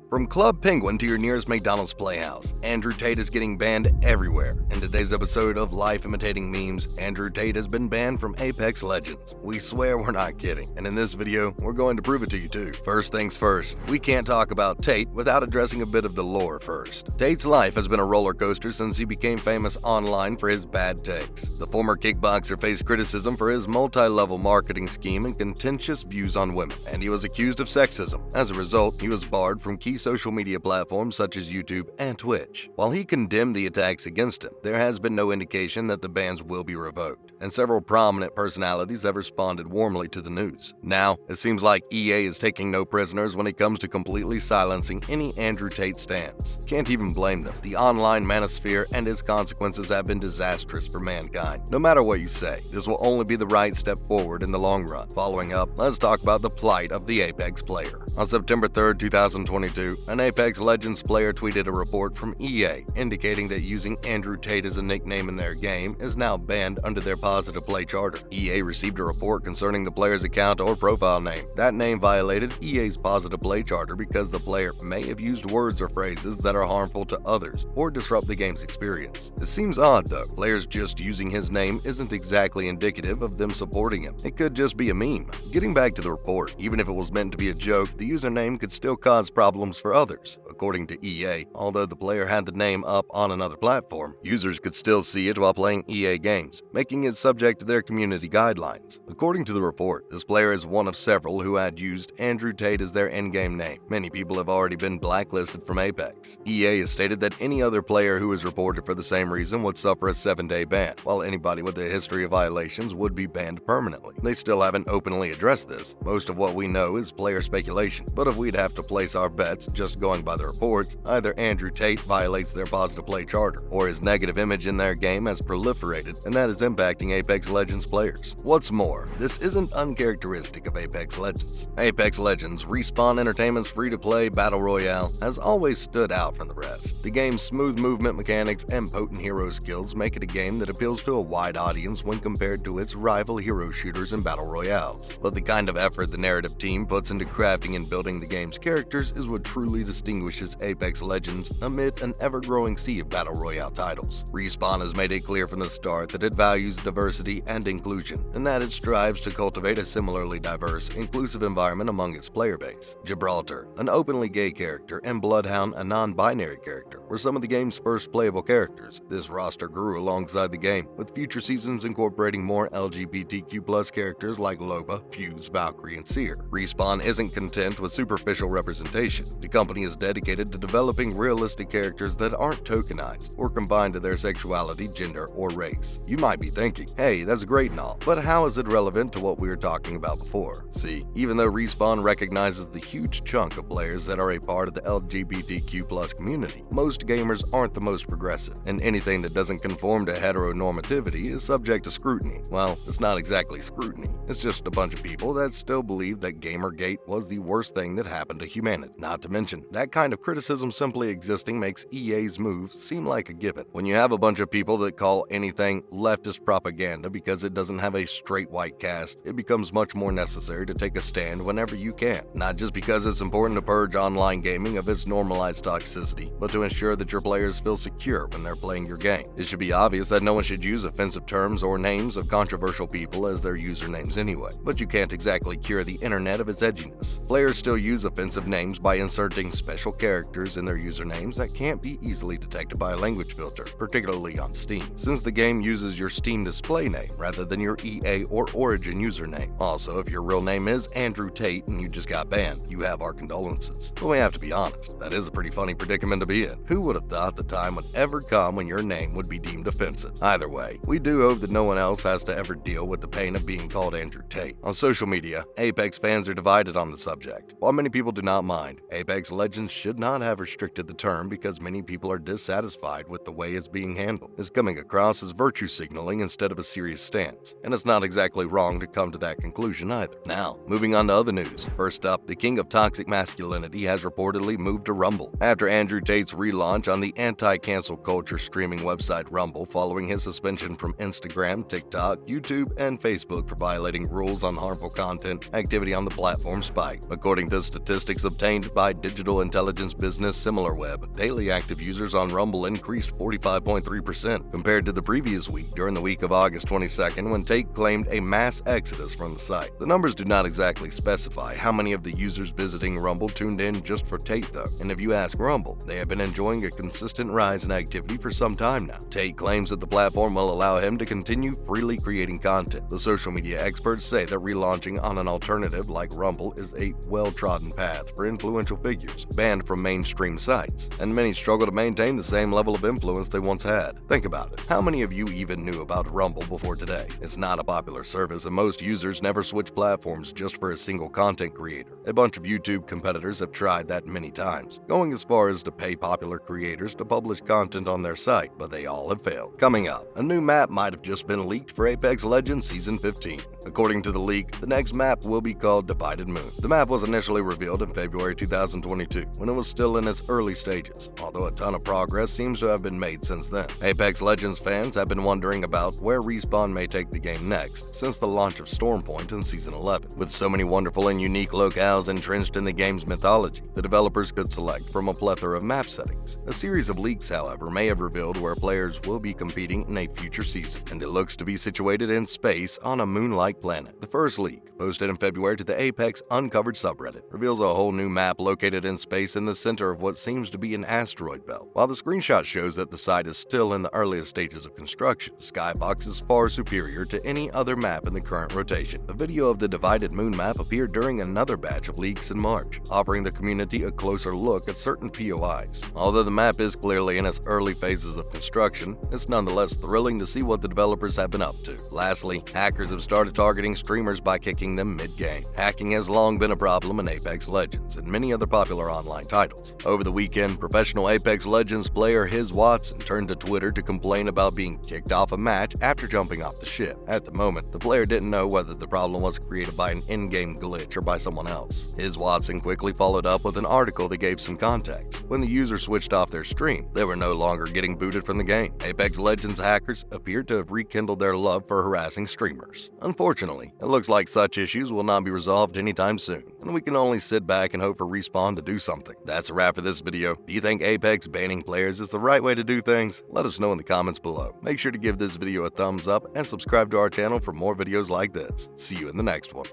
From Club Penguin to your nearest McDonald's Playhouse, Andrew Tate is getting banned everywhere. In today's episode of Life Imitating Memes, Andrew Tate has been banned from Apex Legends. We swear we're not kidding, and in this video, we're going to prove it to you too. First things first, we can't talk about Tate without addressing a bit of the lore first. Tate's life has been a roller coaster since he became famous online for his bad takes. The former kickboxer faced criticism for his multi-level marketing scheme and contentious views on women, and he was accused of sexism. As a result, he was barred from key social media platforms such as YouTube and Twitch. While he condemned the attacks against him, there has been no indication that the bans will be revoked, and several prominent personalities have responded warmly to the news. Now, it seems like EA is taking no prisoners when it comes to completely silencing any Andrew Tate stance. Can't even blame them. The online manosphere and its consequences have been disastrous for mankind. No matter what you say, this will only be the right step forward in the long run. Following up, let's talk about the plight of the Apex player. On September 3rd, 2022, an Apex Legends player tweeted a report from EA indicating that using Andrew Tate as a nickname in their game is now banned under their positive play charter. EA received a report concerning the player's account or profile name. That name violated EA's positive play charter because the player may have used words or phrases that are harmful to others or disrupt the game's experience. It seems odd though. Players just using his name isn't exactly indicative of them supporting him. It could just be a meme. Getting back to the report, even if it was meant to be a joke, the username could still cause problems for others. According to EA, although the player had the name up on another platform, users could still see it while playing EA games, making it subject to their community guidelines. According to the report, this player is one of several who had used Andrew Tate as their in-game name. Many people have already been blacklisted from Apex. EA has stated that any other player who is reported for the same reason would suffer a 7-day ban, while anybody with a history of violations would be banned permanently. They still haven't openly addressed this. Most of what we know is player speculation, but if we'd have to place our bets just going by the reports, either Andrew Tate violates their positive play charter, or his negative image in their game has proliferated, and that is impacting Apex Legends players. What's more, this isn't uncharacteristic of Apex Legends. Apex Legends, Respawn Entertainment's free-to-play battle royale, has always stood out from the rest. The game's smooth movement mechanics and potent hero skills make it a game that appeals to a wide audience when compared to its rival hero shooters and battle royales. But the kind of effort the narrative team puts into crafting and building the game's characters is what truly distinguishes Apex Legends amid an ever-growing sea of battle royale titles. Respawn has made it clear from the start that it values diversity and inclusion, and that it strives to cultivate a similarly diverse, inclusive environment among its player base. Gibraltar, an openly gay character, and Bloodhound, a non-binary character, were some of the game's first playable characters. This roster grew alongside the game, with future seasons incorporating more LGBTQ+ characters like Loba, Fuse, Valkyrie, and Seer. Respawn isn't content with superficial representation. The company is dedicated to developing realistic characters that aren't tokenized or confined to their sexuality, gender, or race. You might be thinking, hey, that's great and all, but how is it relevant to what we were talking about before? See, even though Respawn recognizes the huge chunk of players that are a part of the LGBTQ+ community, most gamers aren't the most progressive, and anything that doesn't conform to heteronormativity is subject to scrutiny. Well, it's not exactly scrutiny, it's just a bunch of people that still believe that Gamergate was the worst thing that happened to humanity. Not to mention, that kind of criticism simply existing makes EA's move seem like a given. When you have a bunch of people that call anything leftist propaganda because it doesn't have a straight white cast, it becomes much more necessary to take a stand whenever you can. Not just because it's important to purge online gaming of its normalized toxicity, but to ensure that your players feel secure when they're playing your game. It should be obvious that no one should use offensive terms or names of controversial people as their usernames anyway, but you can't exactly cure the internet of its edginess. Players still use offensive names by inserting special characters in their usernames that can't be easily detected by a language filter, particularly on Steam, since the game uses your Steam display name rather than your EA or Origin username. Also, if your real name is Andrew Tate and you just got banned, you have our condolences. But we have to be honest, that is a pretty funny predicament to be in. Who would have thought the time would ever come when your name would be deemed offensive? Either way, we do hope that no one else has to ever deal with the pain of being called Andrew Tate. On social media, Apex fans are divided on the subject. While many people do not mind, Apex Legends should not have restricted the term because many people are dissatisfied with the way it's being handled. It's coming across as virtue signaling instead of a serious stance, and it's not exactly wrong to come to that conclusion either. Now, moving on to other news. First up, the king of toxic masculinity has reportedly moved to Rumble. After Andrew Tate's relaunch on the anti-cancel culture streaming website Rumble following his suspension from Instagram, TikTok, YouTube, and Facebook for violating rules on harmful content, activity on the platform spiked. According to statistics obtained by digital intelligence business SimilarWeb, daily active users on Rumble increased 45.3% compared to the previous week during the week of August 22nd when Tate claimed a mass exodus from the site. The numbers do not exactly specify how many of the users visiting Rumble tuned in just for Tate though, and if you ask Rumble, they have been enjoying a consistent rise in activity for some time now. Tate claims that the platform will allow him to continue freely creating content. The social media experts say that relaunching on an alternative like Rumble is a well-trodden path for influential figures banned from mainstream sites, and many struggle to maintain the same level of influence they once had. Think about it. How many of you even knew about Rumble before today? It's not a popular service, and most users never switch platforms just for a single content creator. A bunch of YouTube competitors have tried that many times, going as far as to pay popular creators to publish content on their site, but they all have failed. Coming up, a new map might have just been leaked for Apex Legends Season 15. According to the leak, the next map will be called Divided Moon. The map was initially revealed in February 2022, when it was still in its early stages, although a ton of progress seems to have been made since then. Apex Legends fans have been wondering about where Respawn may take the game next, since the launch of Stormpoint in Season 11. With so many wonderful and unique locales entrenched in the game's mythology, the developers could select from a plethora of map settings. A series of leaks, however, may have revealed where players will be competing in a future season, and it looks to be situated in space on a moon-like planet. The first leak, posted in February to the Apex Uncovered subreddit, reveals a whole new map located in space in the center of what seems to be an asteroid belt. While the screenshot shows that the site is still in the earliest stages of construction, Skybox is far superior to any other map in the current rotation. A video of the Divided Moon map appeared during another batch of leaks in March, offering the community a closer look at certain POIs. Although the map is clearly in its early phases of construction, it's nonetheless thrilling to see what the developers have been up to. Lastly, hackers have started targeting streamers by kicking them mid-game. Hacking has long been a problem in Apex Legends and many other popular online titles. Over the weekend, professional Apex Legends player His Watson turned to Twitter to complain about being kicked off a match after jumping off the ship. At the moment, the player didn't know whether the problem was created by an in-game glitch or by someone else. His Watson quickly followed up with an article that gave some context. When the user switched off their stream, they were no longer getting booted from the game. Apex Legends hackers appeared to have rekindled their love for harassing streamers. Unfortunately, it looks like such issues will not be resolved anytime soon, and we can only sit back and hope for Respawn to do something. That's a wrap for this video. Do you think Apex banning players is the right way to do things? Let us know in the comments below. Make sure to give this video a thumbs up and subscribe to our channel for more videos like this. See you in the next one.